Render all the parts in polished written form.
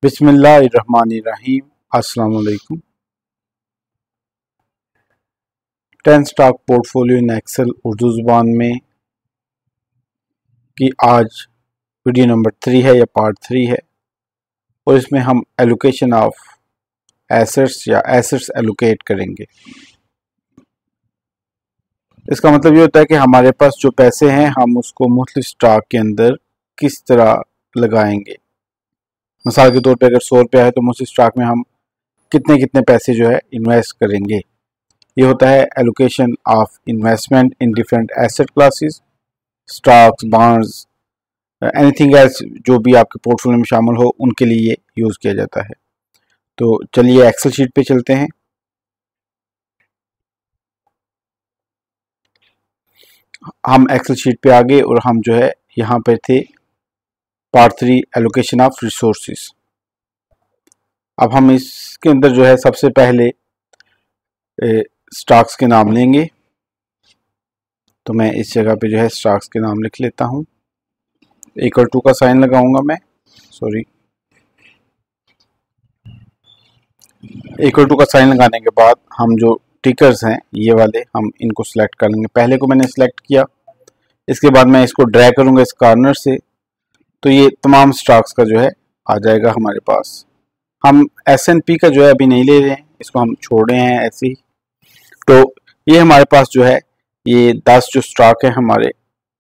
बिस्मिल्लाहिर्रहमानिर्रहीम। अस्सलाम वालेकुम। 10 stock portfolio in Excel Urdu ज़ुबान में की आज वीडियो नंबर 3 है या पार्ट 3 है, और इसमें हम एलोकेशन ऑफ एसेट्स या एसेट्स एलोकेट करेंगे। इसका मतलब ये होता है कि हमारे पास जो पैसे हैं हम उसको मुख्तलिफ स्टॉक के अंदर किस तरह लगाएंगे। मिसाल के तौर पे अगर 100 रुपया है तो मुख्तलिफ स्टॉक में हम कितने कितने पैसे जो है इन्वेस्ट करेंगे। ये होता है allocation of investment in different asset classes, stocks, bonds, anything else जो भी आपके पोर्टफोलियो में शामिल हो उनके लिए ये यूज़ किया जाता है। तो चलिए एक्सेल शीट पे चलते हैं। हम एक्सेल शीट पे आ गए और हम जो है यहाँ पे थे पार्ट 3 एलोकेशन ऑफ रिसोर्सेज। अब हम इसके अंदर जो है सबसे पहले स्टॉक्स के नाम लेंगे। तो मैं इस जगह पे जो है स्टॉक्स के नाम लिख लेता हूँ। इक्वल टू का साइन लगाऊंगा मैं, इक्वल टू का साइन लगाने के बाद हम जो टिकर्स हैं ये वाले हम इनको सिलेक्ट कर लेंगे। पहले को मैंने सिलेक्ट किया, इसके बाद मैं इसको ड्रैग करूंगा इस कॉर्नर से, तो ये तमाम स्टॉक्स का जो है आ जाएगा हमारे पास। हम S&P का जो है अभी नहीं ले रहे हैं, इसको हम छोड़ रहे हैं ऐसे ही। तो ये हमारे पास जो है ये 10 जो स्टॉक है हमारे,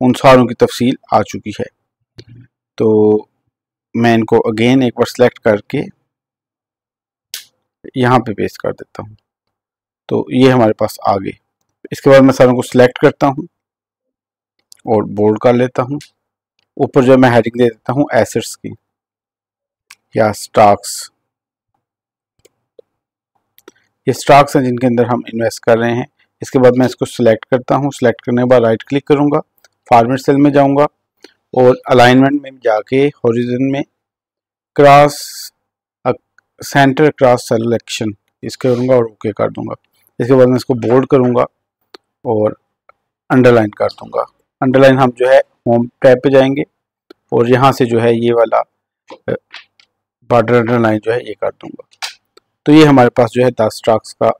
उन सारों की तफसील आ चुकी है। तो मैं इनको अगेन एक बार सिलेक्ट करके यहाँ पे पेस्ट कर देता हूँ। तो ये हमारे पास आ गए। इसके बाद मैं सारों को सिलेक्ट करता हूँ और बोल्ड कर लेता हूँ। ऊपर जो मैं हेडिंग दे देता हूँ एसेट्स की या स्टॉक्स। ये स्टॉक्स हैं जिनके अंदर हम इन्वेस्ट कर रहे हैं। इसके बाद मैं इसको सिलेक्ट करता हूँ। सिलेक्ट करने के बाद राइट क्लिक करूँगा, फॉर्मेट सेल में जाऊँगा और अलाइनमेंट में जाके हॉरिजॉन में क्रॉस सेंटर क्रॉस सिलेक्शन इस करूँगा और ओके कर दूँगा। इसके बाद मैं इसको बोल्ड करूँगा और अंडरलाइन कर दूँगा। अंडरलाइन हम जो है होम टैब पे जाएंगे और यहाँ से जो है ये वाला बॉर्डर अंडरलाइन जो है ये कर दूँगा। तो ये हमारे पास जो है 10 स्टॉक्स का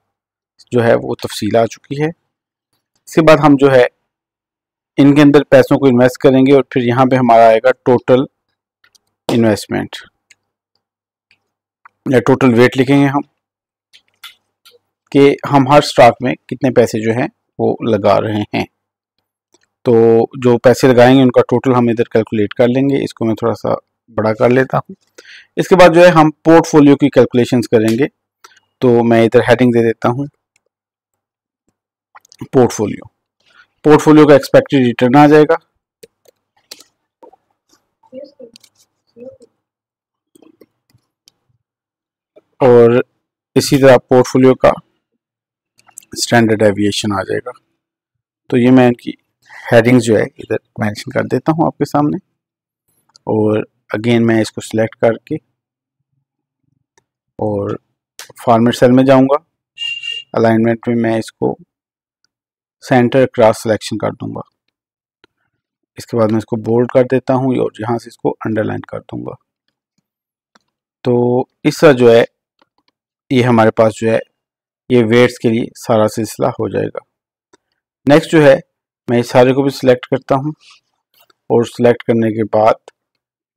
जो है वो तफसील आ चुकी है। इसके बाद हम जो है इनके अंदर पैसों को इन्वेस्ट करेंगे और फिर यहाँ पे हमारा आएगा टोटल इन्वेस्टमेंट या टोटल वेट लिखेंगे हम कि हम हर स्टॉक में कितने पैसे जो हैं वो लगा रहे हैं। तो जो पैसे लगाएंगे उनका टोटल हम इधर कैलकुलेट कर लेंगे। इसको मैं थोड़ा सा बड़ा कर लेता हूँ। इसके बाद जो है हम पोर्टफोलियो की कैलकुलेशंस करेंगे। तो मैं इधर हेडिंग दे देता हूँ पोर्टफोलियो का एक्सपेक्टेड रिटर्न आ जाएगा। और इसी तरह पोर्टफोलियो का स्टैंडर्ड डेविएशन आ जाएगा। तो ये मैं इनकी हेडिंग्स जो है इधर मेंशन कर देता हूँ आपके सामने। और अगेन मैं इसको सिलेक्ट करके और फॉर्मेट सेल में जाऊंगा। अलाइनमेंट में मैं इसको सेंटर क्रॉस सिलेक्शन कर दूंगा। इसके बाद मैं इसको बोल्ड कर देता हूँ और यहाँ से इसको अंडरलाइन कर दूंगा। तो इस तरह जो है ये हमारे पास जो है ये वेट्स के लिए सारा सिलसिला हो जाएगा। नेक्स्ट जो है मैं इस सारे को भी सिलेक्ट करता हूँ और सिलेक्ट करने के बाद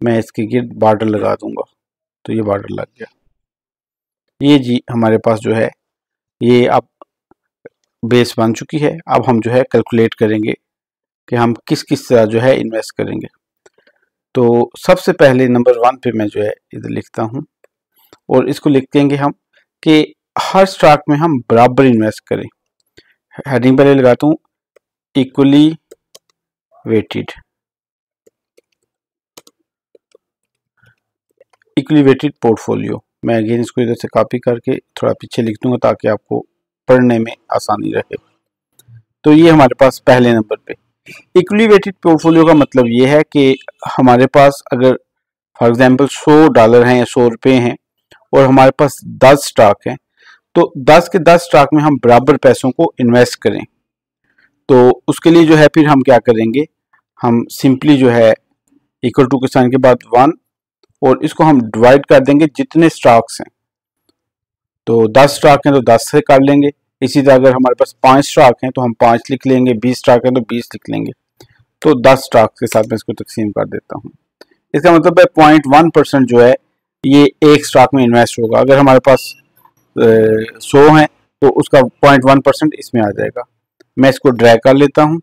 मैं इसके गिर्द बॉर्डर लगा दूंगा। तो ये बॉर्डर लग गया। ये जी हमारे पास जो है ये अब बेस बन चुकी है। अब हम जो है कैलकुलेट करेंगे कि हम किस किस तरह जो है इन्वेस्ट करेंगे। तो सबसे पहले नंबर 1 पे मैं जो है इधर लिखता हूँ और इसको लिख देंगे हम कि हर स्टॉक में हम बराबर इन्वेस्ट करें। हेडिंग पहले लगाता हूँ इक्वली वेटेड पोर्टफोलियो। मैं अगेन इसको इधर से कॉपी करके थोड़ा पीछे लिख दूंगा ताकि आपको पढ़ने में आसानी रहे। तो ये हमारे पास पहले नंबर पे इक्वली वेटेड पोर्टफोलियो का मतलब ये है कि हमारे पास अगर फॉर एग्जांपल $100 हैं या 100 रुपये हैं और हमारे पास 10 स्टॉक हैं, तो 10 के 10 स्टॉक में हम बराबर पैसों को इन्वेस्ट करें। तो उसके लिए जो है फिर हम क्या करेंगे, हम सिंपली जो है इक्वल टू के साइन के बाद 1 और इसको हम डिवाइड कर देंगे जितने स्टॉक्स हैं। तो 10 स्टॉक हैं तो 10 से कर लेंगे। इसी तरह अगर हमारे पास 5 स्टॉक हैं तो हम 5 लिख लेंगे, 20 स्टॉक हैं तो 20 लिख लेंगे। तो 10 स्टॉक के साथ मैं इसको तकसीम कर देता हूँ। इसका मतलब है 0.1% जो है ये एक स्टॉक में इन्वेस्ट होगा। अगर हमारे पास 100 है तो उसका 0.1% इसमें आ जाएगा। मैं इसको ड्रैग कर लेता हूँ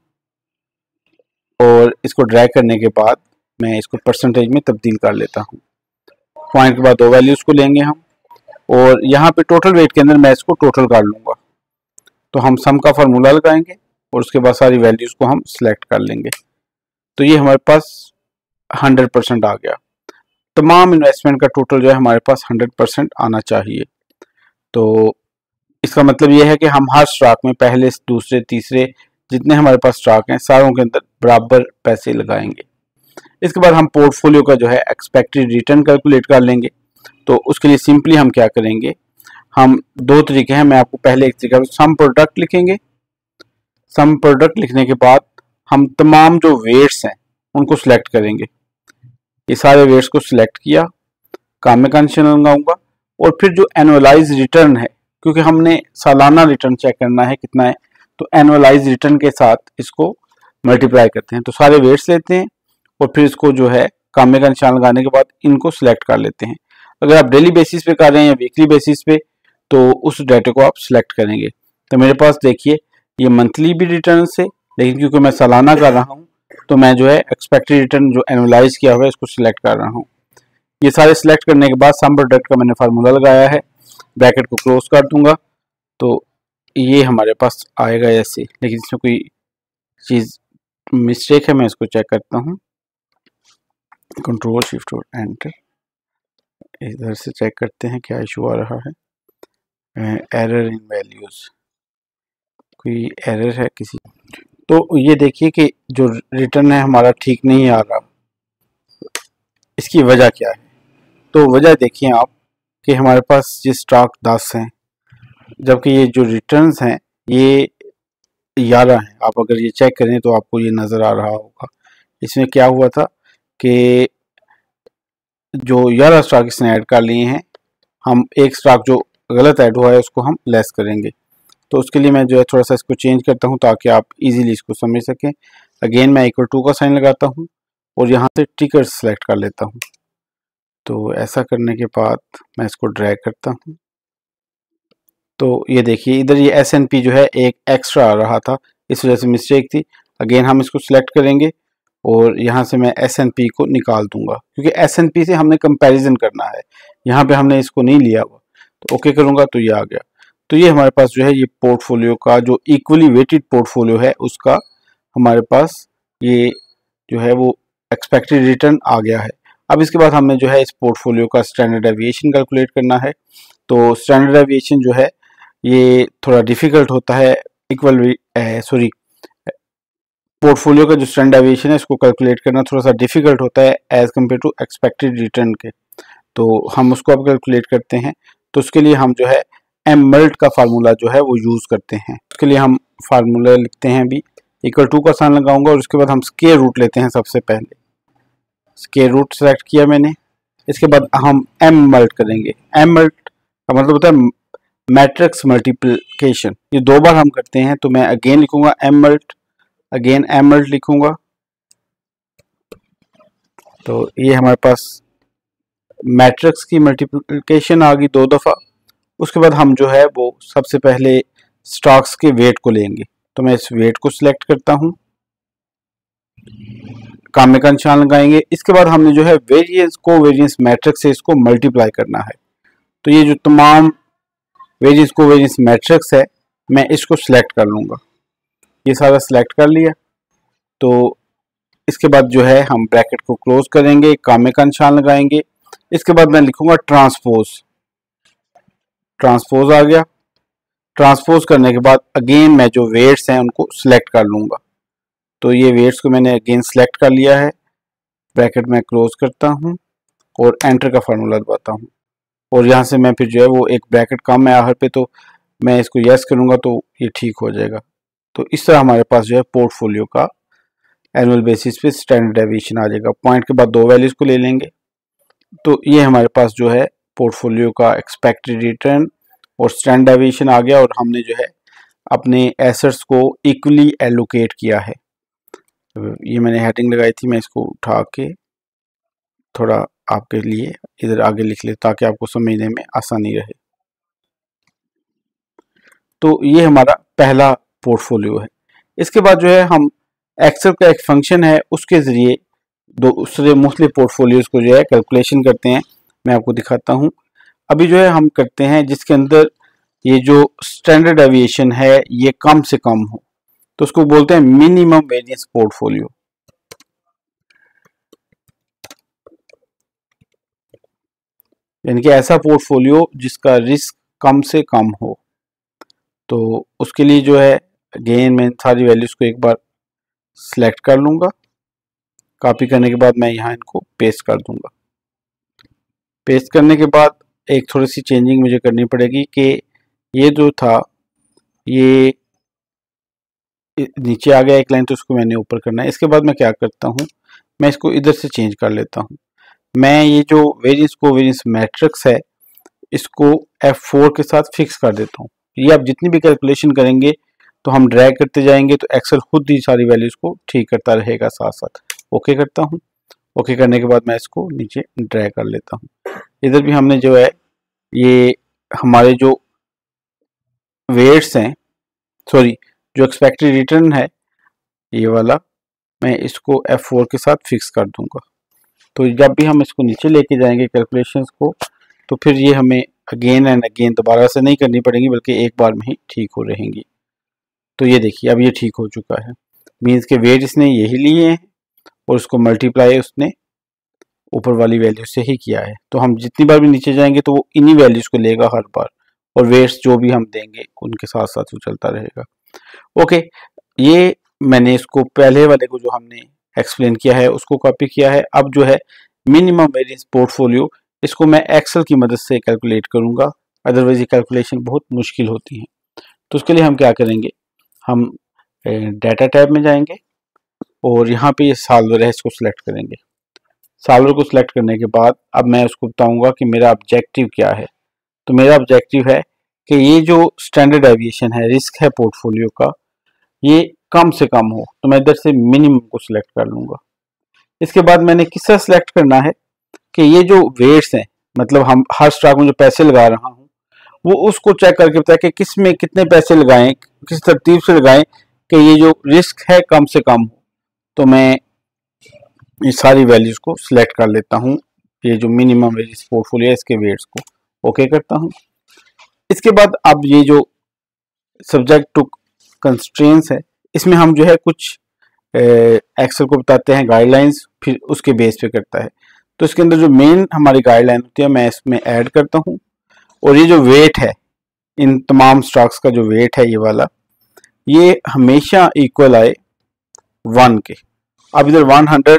और इसको ड्रैग करने के बाद मैं इसको परसेंटेज में तब्दील कर लेता हूँ। पॉइंट के बाद 2 वैल्यूज को लेंगे हम और यहाँ पे टोटल वेट के अंदर मैं इसको टोटल कर लूँगा। तो हम सम का फार्मूला लगाएंगे और उसके बाद सारी वैल्यूज को हम सिलेक्ट कर लेंगे। तो ये हमारे पास 100% आ गया। तमाम इन्वेस्टमेंट का टोटल जो है हमारे पास 100% आना चाहिए। तो इसका मतलब ये है कि हम हर स्टॉक में पहले, दूसरे, तीसरे जितने हमारे पास स्टॉक हैं सारों के अंदर बराबर पैसे लगाएंगे। इसके बाद हम पोर्टफोलियो का जो है एक्सपेक्टेड रिटर्न कैलकुलेट कर लेंगे। तो उसके लिए सिंपली हम क्या करेंगे, हम 2 तरीके हैं। मैं आपको पहले एक तरीका सम प्रोडक्ट लिखेंगे। सम प्रोडक्ट लिखने के बाद हम तमाम जो वेट्स हैं उनको सिलेक्ट करेंगे। ये सारे वेट्स को सिलेक्ट किया, काम में का निशान लगाऊंगा और फिर जो एनुअलाइज रिटर्न है, क्योंकि हमने सालाना रिटर्न चेक करना है कितना है, तो एनुअलाइज रिटर्न के साथ इसको मल्टीप्लाई करते हैं। तो सारे वेट्स लेते हैं और फिर इसको जो है काम में का निशान लगाने के बाद इनको सिलेक्ट कर लेते हैं। अगर आप डेली बेसिस पे कर रहे हैं या वीकली बेसिस पे तो उस डाटा को आप सिलेक्ट करेंगे। तो मेरे पास देखिए ये मंथली भी रिटर्न है, लेकिन क्योंकि मैं सालाना कर रहा हूँ तो मैं जो है एक्सपेक्टेड रिटर्न जो एनुअलाइज किया हुआ है इसको सिलेक्ट कर रहा हूँ। ये सारे सिलेक्ट करने के बाद सम प्रोडक्ट का मैंने फार्मूला लगाया है, ब्रैकेट को क्लोज कर दूंगा। तो ये हमारे पास आएगा ऐसे, लेकिन इसमें कोई चीज़ मिस्टेक है, मैं इसको चेक करता हूँ। कंट्रोल शिफ्ट और एंटर, इधर से चेक करते हैं क्या इशू आ रहा है। एरर इन वैल्यूज, कोई एरर है किसी। तो ये देखिए कि जो रिटर्न है हमारा ठीक नहीं आ रहा। इसकी वजह क्या है? तो वजह देखिए आप कि हमारे पास ये स्टॉक 10 हैं जबकि ये जो रिटर्न्स हैं ये 11 हैं। आप अगर ये चेक करें तो आपको ये नज़र आ रहा होगा। इसमें क्या हुआ था कि जो 11 स्टॉक इसने ऐड कर लिए हैं, हम एक स्टॉक जो गलत ऐड हुआ है उसको हम लेस करेंगे। तो उसके लिए मैं जो है थोड़ा सा इसको चेंज करता हूँ ताकि आप इजीली इसको समझ सकें। अगेन मैं इक्वल टू का साइन लगाता हूँ और यहाँ से टिकर सेलेक्ट कर लेता हूँ। तो ऐसा करने के बाद मैं इसको ड्रैग करता हूँ। तो ये देखिए इधर ये SNP जो है एक एक्स्ट्रा आ रहा था, इस वजह से मिस्टेक थी। अगेन हम इसको सिलेक्ट करेंगे और यहाँ से मैं SNP को निकाल दूंगा क्योंकि SNP से हमने कंपैरिजन करना है, यहाँ पे हमने इसको नहीं लिया हुआ। तो ओके करूँगा तो ये आ गया। तो ये हमारे पास जो है ये पोर्टफोलियो का जो इक्वली वेटेड पोर्टफोलियो है उसका हमारे पास ये जो है वो एक्सपेक्टेड रिटर्न आ गया है। अब इसके बाद हमने जो है इस पोर्टफोलियो का स्टैंडर्ड डेविएशन कैलकुलेट करना है। तो स्टैंडर्ड डेविएशन जो है ये थोड़ा डिफिकल्ट होता है, पोर्टफोलियो का जो स्टैंडर्ड डेविएशन है इसको कैलकुलेट करना थोड़ा सा डिफिकल्ट होता है as compared to expected return के। तो हम उसको अब कैलकुलेट करते हैं। तो उसके लिए हम जो है mult का फार्मूला जो है वो यूज़ करते हैं। उसके लिए हम फार्मूला लिखते हैं अभी, इक्वल टू का साइन लगाऊंगा और उसके बाद हम स्क्वायर रूट लेते हैं। सबसे पहले स्क्वायर रूट सेलेक्ट किया मैंने, इसके बाद हम mult करेंगे। mult का मतलब होता है मैट्रिक्स मल्टीप्लिकेशन, ये 2 बार हम करते हैं। तो मैं अगेन लिखूंगा mult, अगेन mult लिखूंगा। तो ये हमारे पास मैट्रिक्स की मल्टीप्लिकेशन आ गई 2 दफ़ा। उसके बाद हम जो है वो सबसे पहले स्टॉक्स के वेट को लेंगे। तो मैं इस वेट को सिलेक्ट करता हूँ, काम में का निशान लगाएंगे। इसके बाद हमने जो है वेरिएंस को वेरिएंस मैट्रिक्स से इसको मल्टीप्लाई करना है। तो ये जो तमाम वेरिएंस को वेरिएंस मैट्रिक्स है मैं इसको सिलेक्ट कर लूँगा। ये सारा सिलेक्ट कर लिया। तो इसके बाद जो है हम ब्रैकेट को क्लोज करेंगे, काम में का निशान लगाएंगे। इसके बाद मैं लिखूंगा ट्रांसपोज, ट्रांसपोज आ गया। ट्रांसपोज करने के बाद अगेन मैं जो वेट्स हैं उनको सिलेक्ट कर लूँगा। तो ये वेट्स को मैंने अगेन सिलेक्ट कर लिया है, ब्रैकेट में क्लोज करता हूँ और एंटर का फार्मूला दबाता हूँ और यहाँ से मैं फिर जो है वो एक ब्रैकेट कम है आखिर पे, तो मैं इसको यस करूँगा तो ये ठीक हो जाएगा। तो इस तरह हमारे पास जो है पोर्टफोलियो का एनुअल बेसिस पे स्टैंडर्ड डेविएशन आ जाएगा। पॉइंट के बाद 2 वैल्यूज़ को ले लेंगे, तो ये हमारे पास जो है पोर्टफोलियो का एक्सपेक्टेड रिटर्न और स्टैंडर्ड डेविएशन आ गया, और हमने जो है अपने एसेट्स को इक्वली एलोकेट किया है। ये मैंने हेडिंग लगाई थी, मैं इसको उठा के थोड़ा आपके लिए इधर आगे लिख ले ताकि आपको समझने में आसानी रहे। तो ये हमारा पहला पोर्टफोलियो है। इसके बाद जो है हम एक्सेल का एक फंक्शन है, उसके ज़रिए दूसरे मुख्तलिफ पोर्टफोलियोज को जो है कैलकुलेशन करते हैं। मैं आपको दिखाता हूँ। अभी जो है हम करते हैं जिसके अंदर ये जो स्टैंडर्ड डेविएशन है ये कम से कम हो, तो उसको बोलते हैं मिनिमम वेरिएंस पोर्टफोलियो। यानी कि ऐसा पोर्टफोलियो जिसका रिस्क कम से कम हो। तो उसके लिए जो है अगेन मैं सारी वैल्यूज को एक बार सिलेक्ट कर लूँगा। कॉपी करने के बाद मैं यहाँ इनको पेस्ट कर दूंगा। पेस्ट करने के बाद एक थोड़ी सी चेंजिंग मुझे करनी पड़ेगी कि ये जो था ये नीचे आ गया एक लाइन, तो उसको मैंने ऊपर करना है। इसके बाद मैं क्या करता हूँ, मैं इसको इधर से चेंज कर लेता हूँ। मैं ये जो वेरिएंस मैट्रिक्स है इसको F4 के साथ फिक्स कर देता हूँ। ये आप जितनी भी कैलकुलेशन करेंगे तो हम ड्रैग करते जाएंगे तो एक्सेल खुद ही सारी वैल्यूज को ठीक करता रहेगा साथ साथ। ओके करता हूँ। ओके करने के बाद मैं इसको नीचे ड्रैग कर लेता हूँ। इधर भी हमने जो है ये हमारे जो वेट्स हैं, सॉरी जो एक्सपेक्टेड रिटर्न है ये वाला, मैं इसको F4 के साथ फिक्स कर दूंगा। तो जब भी हम इसको नीचे लेके जाएंगे कैलकुलेशंस को, तो फिर ये हमें अगेन एंड अगेन दोबारा से नहीं करनी पड़ेंगी, बल्कि एक बार में ही ठीक हो रहेंगी। तो ये देखिए अब ये ठीक हो चुका है। मीन्स के वेट इसने यही लिए हैं और उसको मल्टीप्लाई उसने ऊपर वाली वैल्यू से ही किया है। तो हम जितनी बार भी नीचे जाएंगे तो वो इन्हीं वैल्यूज को लेगा हर बार, और वेट्स जो भी हम देंगे उनके साथ साथ वो चलता रहेगा। ओके, ये मैंने इसको पहले वाले को जो हमने एक्सप्लेन किया है उसको कॉपी किया है। अब जो है मिनिमम वेरिएंस पोर्टफोलियो, इसको मैं एक्सेल की मदद से कैलकुलेट करूंगा, अदरवाइज ये कैलकुलेशन बहुत मुश्किल होती है। तो उसके लिए हम क्या करेंगे, हम डाटा टैब में जाएंगे और यहाँ पे ये सॉल्वर है, इसको सिलेक्ट करेंगे। सॉल्वर को सिलेक्ट करने के बाद अब मैं उसको बताऊंगा कि मेरा ऑब्जेक्टिव क्या है। तो मेरा ऑब्जेक्टिव है कि ये जो स्टैंडर्ड डेविएशन है, रिस्क है पोर्टफोलियो का, ये कम से कम हो। तो मैं इधर से मिनिमम को सिलेक्ट कर लूंगा। इसके बाद मैंने किससे सिलेक्ट करना है कि ये जो वेट्स हैं, मतलब हम हर स्टॉक में जो पैसे लगा रहा हूँ वो उसको चेक करके बताए कि किस में कितने पैसे लगाएं, किस तरतीब से लगाएं कि ये जो रिस्क है कम से कम हो। तो मैं ये सारी वैल्यूज को सिलेक्ट कर लेता हूँ, ये जो मिनिमम वेरिएंस पोर्टफोलियो है इसके वेट्स को ओके करता हूँ। इसके बाद अब ये जो सब्जेक्ट टू कंस्ट्रेंट्स है, इसमें हम जो है कुछ एक्सेल को बताते हैं गाइडलाइंस, फिर उसके बेस पे करता है। तो इसके अंदर जो मेन हमारी गाइडलाइन होती है मैं इसमें ऐड करता हूँ, और ये जो वेट है इन तमाम स्टॉक्स का जो वेट है ये वाला, ये हमेशा इक्वल आए 1 के। अब इधर 100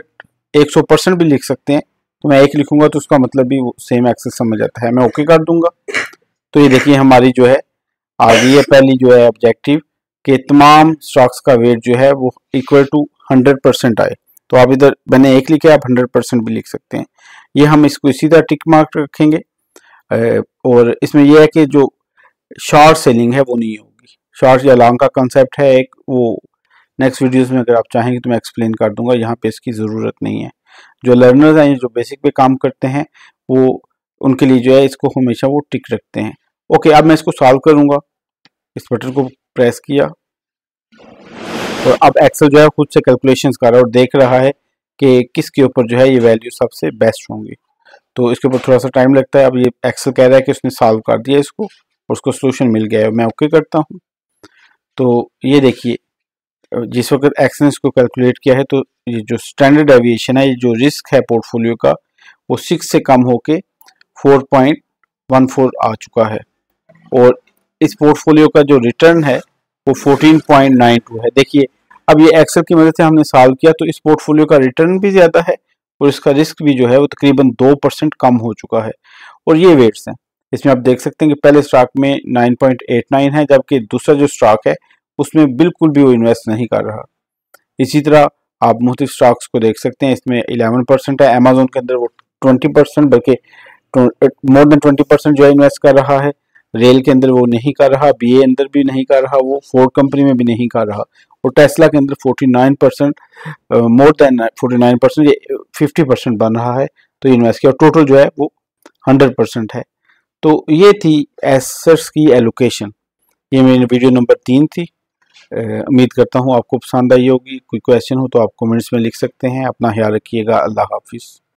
100% भी लिख सकते हैं, तो मैं 1 लिखूंगा तो उसका मतलब भी सेम एक्सेल समझ आता है। मैं ओके कर दूंगा। तो ये देखिए हमारी जो है आ गई है पहली जो है ऑब्जेक्टिव कि तमाम स्टॉक्स का वेट जो है वो इक्वल टू 100% आए। तो आप इधर मैंने 1 लिखा है, आप 100% भी लिख सकते हैं। ये हम इसको इसी तरह टिक मार्क रखेंगे। और इसमें यह है कि जो शॉर्ट सेलिंग है वो नहीं होगी। शॉर्ट या लॉन्ग का कंसेप्ट है एक, वो नेक्स्ट वीडियोस में अगर आप चाहेंगे तो मैं एक्सप्लेन कर दूंगा, यहाँ पे इसकी ज़रूरत नहीं है। जो लर्नर्स हैं जो बेसिक पे काम करते हैं वो उनके लिए जो है इसको हमेशा वो टिक रखते हैं। ओके, अब मैं इसको सॉल्व करूंगा। इस बटन को प्रेस किया और अब एक्सेल जो है खुद से कैलकुलेशंस कर रहा है और देख रहा है कि किसके ऊपर जो है ये वैल्यू सबसे बेस्ट होंगी। तो इसके ऊपर थोड़ा सा टाइम लगता है। अब ये एक्सेल कह रहा है कि उसने सॉल्व कर दिया इसको और उसको सोल्यूशन मिल गया है। मैं ओके करता हूँ। तो ये देखिए जिस वक्त एक्सेल ने इसको कैलकुलेट किया है, तो ये जो स्टैंडर्ड डेविएशन है, ये जो रिस्क है पोर्टफोलियो का, वो 6 से कम होके 4.14 आ चुका है, और इस पोर्टफोलियो का जो रिटर्न है वो 14.92 है। देखिए अब ये एक्सेल की मदद से हमने सॉल्व किया तो इस पोर्टफोलियो का रिटर्न भी ज़्यादा है और इसका रिस्क भी जो है वो तकरीबन 2% कम हो चुका है। और ये वेट्स हैं, इसमें आप देख सकते हैं कि पहले स्टॉक में 9.89 है, जबकि दूसरा जो स्टॉक है उसमें बिल्कुल भी वो इन्वेस्ट नहीं कर रहा। इसी तरह आप मुख्तलिफ स्टॉक्स को देख सकते हैं, इसमें 11% है। अमेजोन के अंदर वो 20%, बल्कि मोर देन 20% जो है इन्वेस्ट कर रहा है। रेल के अंदर वो नहीं कर रहा, बीए अंदर भी नहीं कर रहा, वो फोर्ड कंपनी में भी नहीं कर रहा, और टेस्ला के अंदर 49%, मोर देन 49%, ये 50% बन रहा है। तो इन्वेस्ट किया, और टोटल जो है वो 100% है। तो ये थी एसेट्स की एलोकेशन। ये मेरी वीडियो नंबर 3 थी। उम्मीद करता हूँ आपको पसंद आई होगी। कोई क्वेश्चन हो तो आप कमेंट्स में लिख सकते हैं। अपना ख्याल रखिएगा। अल्लाह हाफिज़।